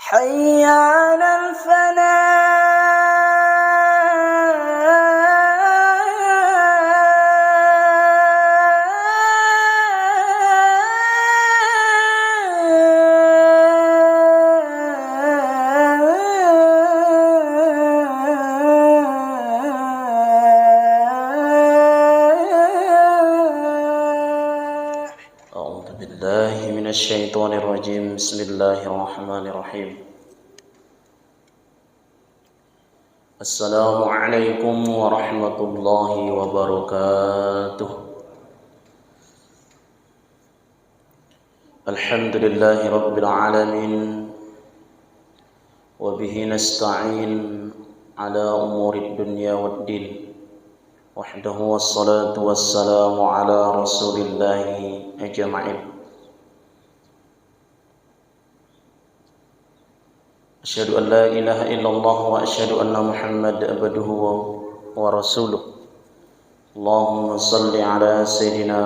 حي على أعوذ بالله من الشيطان الرجيم. بسم الله الرحمن الرحيم. السلام عليكم ورحمة الله وبركاته. الحمد لله رب العالمين، وبه نستعين على أمور الدنيا والدين، وحده والصلاة والسلام على رسول الله أجمعين. أشهد أن لا إله إلا الله وأشهد أن محمد عبده ورسوله. اللهم صل على سيدنا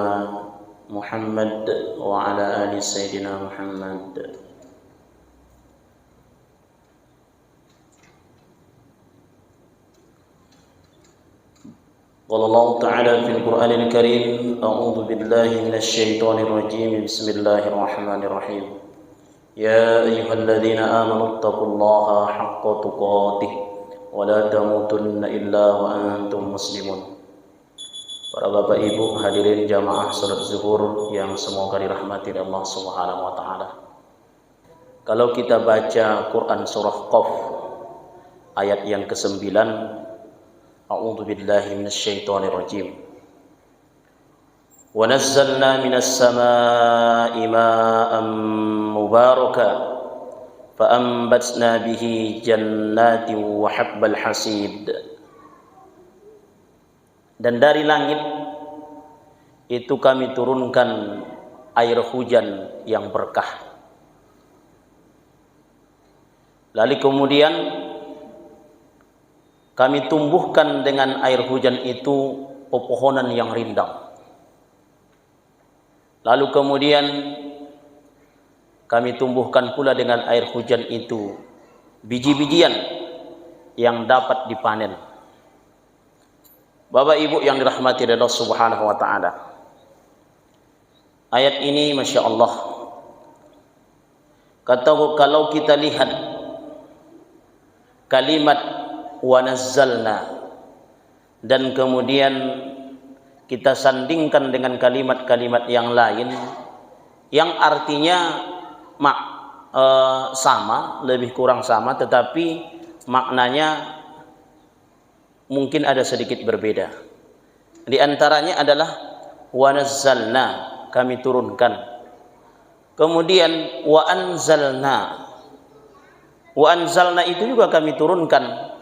محمد وعلى آل سيدنا محمد. قال الله تعالى في القرآن الكريم: أعوذ بالله من الشيطان الرجيم. بسم الله الرحمن الرحيم. يا أيها الذين آمنوا اتقوا الله حق تقاته ولا تموتن إلا وأنتم مسلمون. Para bapak ibu hadirin jamaah salat zuhur yang semoga dirahmati Allah Subhanahu wa taala. Kalau kita baca Quran surah Qaf ayat yang ke-9, A'udzu billahi minasyaitonir rajim. Wa nazzalna minas samaa'i maa'an mubarakan fa anbatna bihi jannatin wa habbal hasid. Dan dari langit itu kami turunkan air hujan yang berkah. Lalu kemudian kami tumbuhkan dengan air hujan itu pepohonan yang rindang. Lalu kemudian kami tumbuhkan pula dengan air hujan itu biji-bijian yang dapat dipanen. Bapak Ibu yang dirahmati Allah Subhanahu wa taala. Ayat ini Masya Allah, kalau kita lihat kalimat wa nazzalna dan kemudian kita sandingkan dengan kalimat-kalimat yang lain yang artinya sama, lebih kurang sama, tetapi maknanya mungkin ada sedikit berbeda. Di antaranya adalah wa nazzalna, kami turunkan. Kemudian wa anzalna. Wa anzalna itu juga kami turunkan.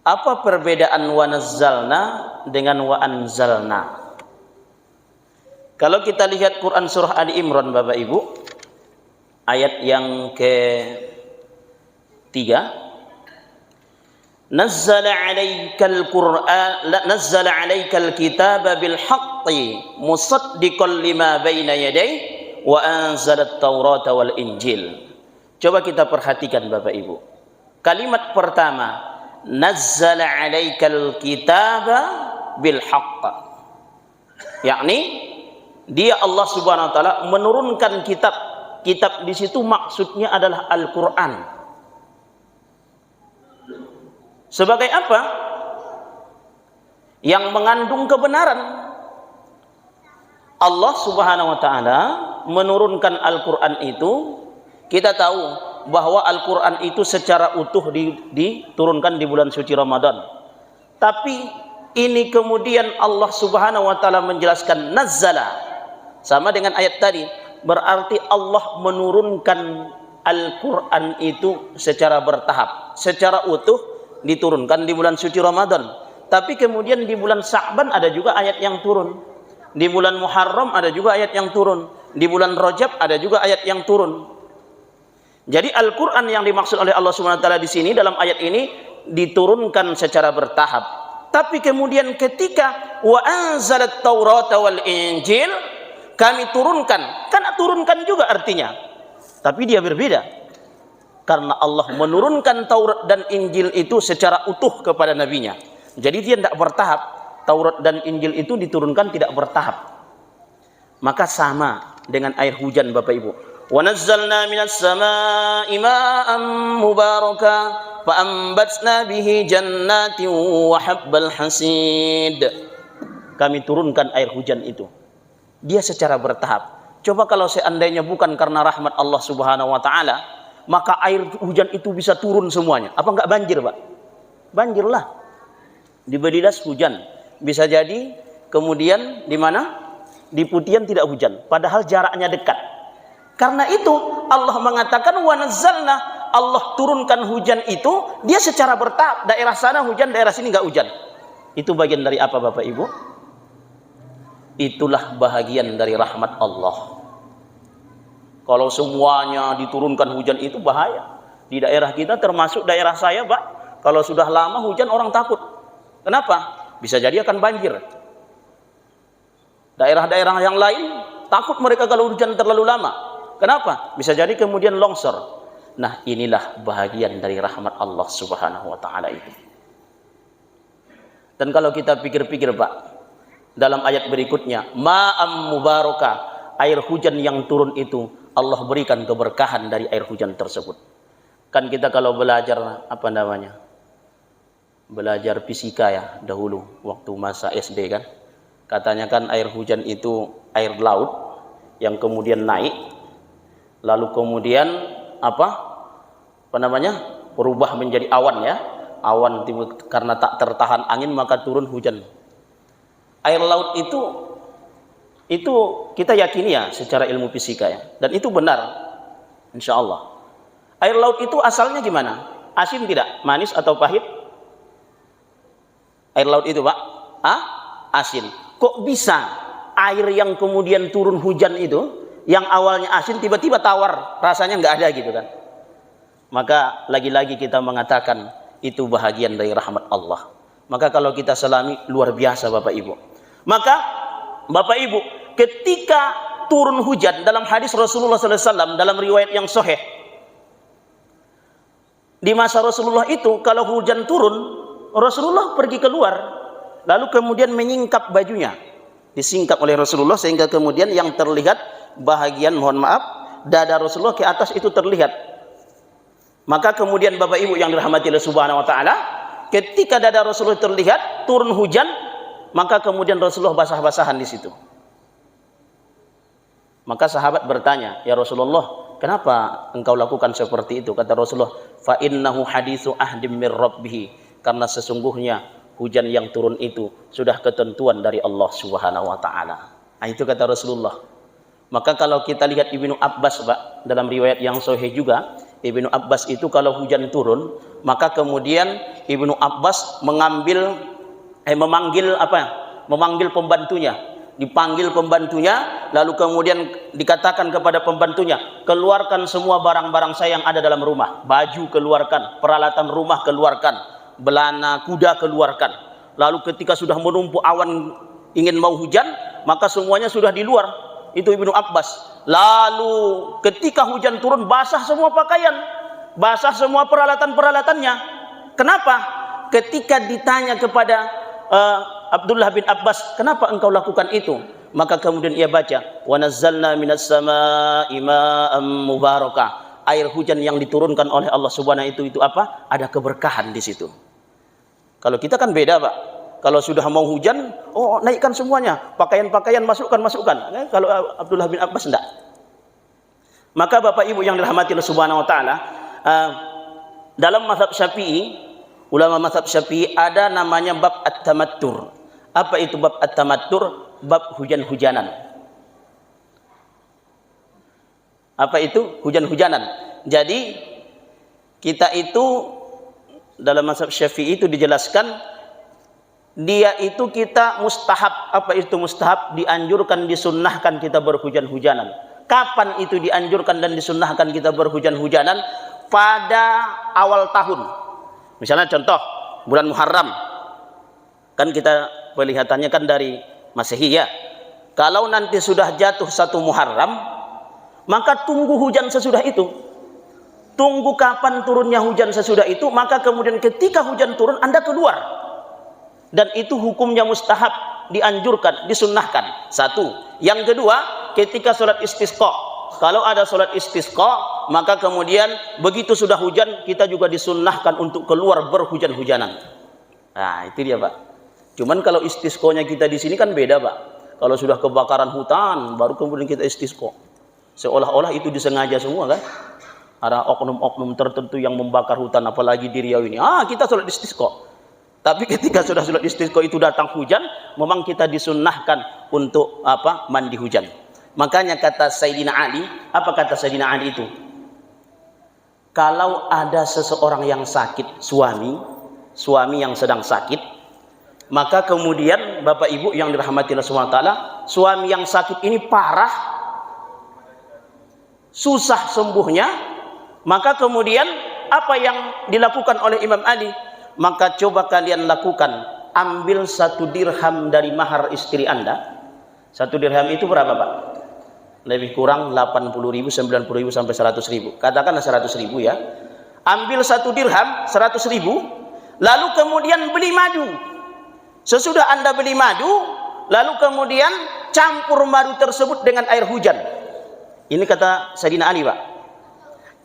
Apa perbedaan wa nazzalna dengan wa anzalna? Kalau kita lihat Quran surah Ali Imran Bapak Ibu, ayat yang ke-3, nazzala 'alaikal Qur'an nazzala 'alaikal kitaba bil haqqi musaddiqan lima baina yadayhi wa anzalat taurata wal injil. Coba kita perhatikan Bapak Ibu. Kalimat pertama, nazzala 'alaikal kitaba bil haqq, yakni dia Allah Subhanahu wa taala menurunkan kitab. Kitab di situ maksudnya adalah Al-Qur'an. Sebagai apa? Yang mengandung kebenaran. Allah Subhanahu wa taala menurunkan Al-Qur'an itu, kita tahu bahwa Al-Qur'an itu secara utuh diturunkan di bulan suci Ramadan. Tapi ini kemudian Allah Subhanahu wa taala menjelaskan nazzala, sama dengan ayat tadi, berarti Allah menurunkan Al-Qur'an itu secara bertahap, secara utuh diturunkan di bulan suci Ramadan. Tapi kemudian di bulan Sya'ban ada juga ayat yang turun. Di bulan Muharram ada juga ayat yang turun. Di bulan Rajab ada juga ayat yang turun. Jadi Al-Qur'an yang dimaksud oleh Allah Subhanahu wa taala di sini dalam ayat ini diturunkan secara bertahap. Tapi kemudian ketika wa anzalat taurata wal injil, kami turunkan. Kan turunkan juga artinya. Tapi dia berbeda. Karena Allah menurunkan Taurat dan Injil itu secara utuh kepada nabinya. Jadi dia tidak bertahap. Taurat dan Injil itu diturunkan tidak bertahap. Maka sama dengan air hujan Bapak Ibu. Wa nazzalna minas samaa'i ma'an mubaraka fa ambatna bihi jannatin wa habbal hasid. Kami turunkan air hujan itu. Dia secara bertahap. Coba kalau seandainya bukan karena rahmat Allah Subhanahu wa taala, maka air hujan itu bisa turun semuanya. Apa enggak banjir, Pak? Banjirlah. Di Bedidas hujan. Bisa jadi kemudian di mana? Di Putian tidak hujan. Padahal jaraknya dekat. Karena itu Allah mengatakan wa nazzalna, Allah turunkan hujan itu, dia secara bertahap. Daerah sana hujan, daerah sini enggak hujan. Itu bagian dari apa Bapak Ibu? Itulah bahagian dari rahmat Allah. Kalau semuanya diturunkan hujan itu bahaya. Di daerah kita termasuk daerah saya, Pak, kalau sudah lama hujan orang takut. Kenapa? Bisa jadi akan banjir. Daerah-daerah yang lain takut mereka kalau hujan terlalu lama. Kenapa? Bisa jadi kemudian longsor. Nah, inilah bahagian dari rahmat Allah Subhanahu wa taala itu. Dan kalau kita pikir-pikir, Pak, dalam ayat berikutnya, ma'am mubaraka, air hujan yang turun itu Allah berikan keberkahan dari air hujan tersebut. Kan kita kalau belajar apa namanya? Belajar fisika ya dahulu waktu masa SD kan. Katanya kan air hujan itu air laut yang kemudian naik, lalu kemudian apa namanya? Berubah menjadi awan ya. Awan karena tak tertahan angin maka turun hujan. Air laut itu kita yakini ya secara ilmu fisika ya, dan itu benar insya Allah. Air laut itu asalnya gimana? Asin tidak? Manis atau pahit? Air laut itu Pak? Asin. Kok bisa air yang kemudian turun hujan itu yang awalnya asin tiba-tiba tawar, rasanya nggak ada gitu kan? Maka lagi-lagi kita mengatakan itu bahagian dari rahmat Allah. Maka kalau kita selami luar biasa Bapak Ibu. Maka Bapak Ibu, ketika turun hujan dalam hadis Rasulullah SAW dalam riwayat yang sahih, di masa Rasulullah itu kalau hujan turun, Rasulullah pergi keluar, lalu kemudian menyingkap bajunya, disingkap oleh Rasulullah sehingga kemudian yang terlihat bahagian, mohon maaf, dada Rasulullah ke atas itu terlihat. Maka kemudian Bapak Ibu yang dirahmati Allah Subhanahu wa taala, ketika dada Rasulullah terlihat turun hujan, maka kemudian Rasulullah basah-basahan di situ. Maka sahabat bertanya, "Ya Rasulullah, kenapa engkau lakukan seperti itu?" Kata Rasulullah, "Fa innahu haditsu ahdim mir rabbih." Karena sesungguhnya hujan yang turun itu sudah ketentuan dari Allah Subhanahu wa taala. Nah, itu kata Rasulullah. Maka kalau kita lihat Ibnu Abbas, Pak, dalam riwayat yang sahih juga, Ibnu Abbas itu kalau hujan turun, maka kemudian Ibnu Abbas memanggil pembantunya, dipanggil pembantunya, lalu kemudian dikatakan kepada pembantunya, keluarkan semua barang-barang saya yang ada dalam rumah, baju keluarkan, peralatan rumah keluarkan, belana kuda keluarkan. Lalu ketika sudah menumpuk awan ingin mau hujan, maka semuanya sudah di luar. Itu Ibnu Abbas. Lalu ketika hujan turun, basah semua pakaian, basah semua peralatan-peralatannya. Kenapa? Ketika ditanya kepada Abdullah bin Abbas, kenapa engkau lakukan itu? Maka kemudian ia baca, wa nazzalna minas samaa'i ma'an mubaraka. Air hujan yang diturunkan oleh Allah Subhanahu itu apa? Ada keberkahan di situ. Kalau kita kan beda, Pak. Kalau sudah mau hujan, oh naikkan semuanya, pakaian-pakaian masukkan. Kalau Abdullah bin Abbas enggak. Maka Bapak Ibu yang dirahmati Allah Subhanahu wa taala, dalam mazhab Syafi'i, ulama mazhab Syafi'i ada namanya bab at-tamattur. Apa itu bab at-tamattur? Bab hujan-hujanan. Apa itu? Hujan-hujanan. Jadi kita itu dalam mazhab Syafi'i itu dijelaskan dia itu kita mustahab. Apa itu mustahab? Dianjurkan, disunnahkan kita berhujan-hujanan. Kapan itu dianjurkan dan disunnahkan kita berhujan-hujanan? Pada awal tahun. Misalnya contoh bulan Muharram, kan kita pelihatannya kan dari Masehi ya. Kalau nanti sudah jatuh 1 Muharram, maka tunggu hujan sesudah itu. Tunggu kapan turunnya hujan sesudah itu, maka kemudian ketika hujan turun Anda keluar. Dan itu hukumnya mustahab, dianjurkan, disunnahkan. Satu. Yang kedua, ketika sholat istisqa. Kalau ada sholat istisqa, maka kemudian begitu sudah hujan, kita juga disunnahkan untuk keluar berhujan-hujanan. Nah, itu dia, Pak. Cuman kalau istisqonya kita di sini kan beda, Pak. Kalau sudah kebakaran hutan, baru kemudian kita istisqa. Seolah-olah itu disengaja semua, kan? Ada oknum-oknum tertentu yang membakar hutan, apalagi di Riau ini. Kita sholat istisqa. Tapi ketika sudah sholat istisqa itu datang hujan, memang kita disunnahkan untuk mandi hujan. Makanya kata Sayyidina Ali, apa kata Sayyidina Ali itu? Kalau ada seseorang yang sakit, suami yang sedang sakit, maka kemudian Bapak Ibu yang dirahmati Allah SWT, suami yang sakit ini parah, susah sembuhnya, maka kemudian apa yang dilakukan oleh Imam Ali? Maka coba kalian lakukan, ambil 1 dirham dari mahar istri Anda. 1 dirham itu berapa, Pak? Lebih kurang 80.000, 90.000 sampai 100.000. Katakanlah 100.000 ya. Ambil 1 dirham, 100.000, lalu kemudian beli madu. Sesudah Anda beli madu, lalu kemudian campur madu tersebut dengan air hujan. Ini kata Sayyidina Ali, Pak.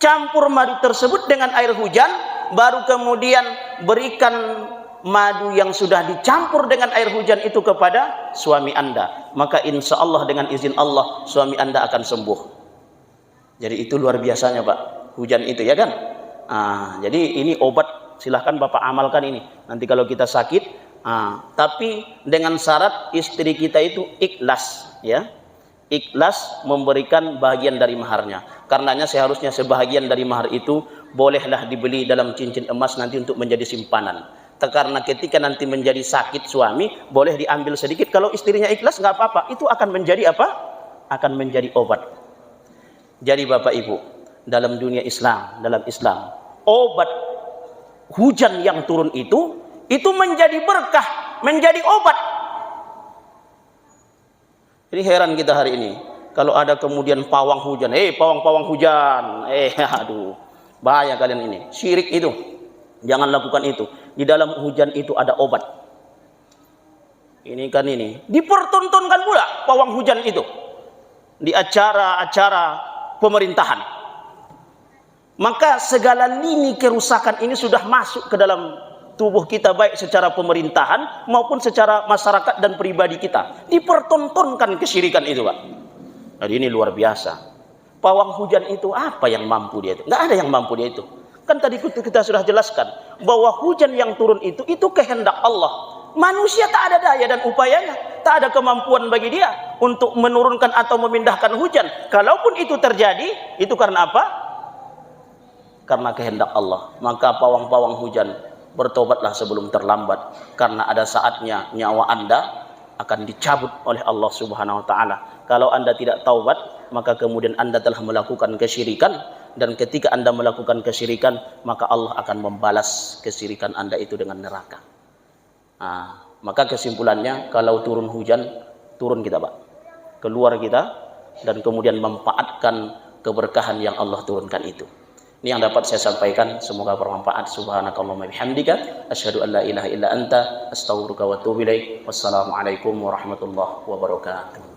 Campur madu tersebut dengan air hujan, baru kemudian berikan madu yang sudah dicampur dengan air hujan itu kepada suami Anda. Maka insya Allah dengan izin Allah, suami Anda akan sembuh. Jadi itu luar biasanya, Pak, hujan itu, ya kan? Jadi ini obat, silahkan Bapak amalkan ini. Nanti kalau kita sakit, tapi dengan syarat istri kita itu ikhlas, ya. Ikhlas memberikan bagian dari maharnya. Karenanya seharusnya sebahagian dari mahar itu bolehlah dibeli dalam cincin emas nanti untuk menjadi simpanan. Karena ketika nanti menjadi sakit suami, boleh diambil sedikit. Kalau istrinya ikhlas nggak apa-apa, itu akan menjadi apa? Akan menjadi obat. Jadi Bapak Ibu, dalam dunia Islam, obat hujan yang turun itu menjadi berkah, menjadi obat. Jadi heran kita hari ini, kalau ada kemudian pawang hujan, pawang-pawang hujan, aduh, bahaya kalian ini, syirik itu, jangan lakukan itu. Di dalam hujan itu ada obat. Ini kan ini, dipertontonkan pula pawang hujan itu di acara-acara pemerintahan. Maka segala lini kerusakan ini sudah masuk ke dalam tubuh kita, baik secara pemerintahan maupun secara masyarakat dan pribadi kita. Dipertontonkan kesyirikan itu, Pak. Jadi ini luar biasa. Pawang hujan itu apa yang mampu dia itu? Nggak ada yang mampu dia itu. Kan tadi kita sudah jelaskan bahwa hujan yang turun itu kehendak Allah. Manusia tak ada daya dan upayanya, tak ada kemampuan bagi dia untuk menurunkan atau memindahkan hujan. Kalaupun itu terjadi, itu karena apa? Karena kehendak Allah. Maka pawang-pawang hujan, bertobatlah sebelum terlambat, karena ada saatnya nyawa Anda akan dicabut oleh Allah Subhanahu wa taala. Kalau Anda tidak taubat, maka kemudian Anda telah melakukan kesyirikan, dan ketika Anda melakukan kesyirikan, maka Allah akan membalas kesyirikan Anda itu dengan neraka. Maka kesimpulannya, kalau turun hujan, turun kita, Pak. Keluar kita dan kemudian memanfaatkan keberkahan yang Allah turunkan itu. Ini yang dapat saya sampaikan, semoga bermanfaat. Subhanakallahumma bihamdika asyhadu an la ilaha illa anta astaghfiruka wa atubu ilaik. Wassalamualaikum warahmatullahi wabarakatuh.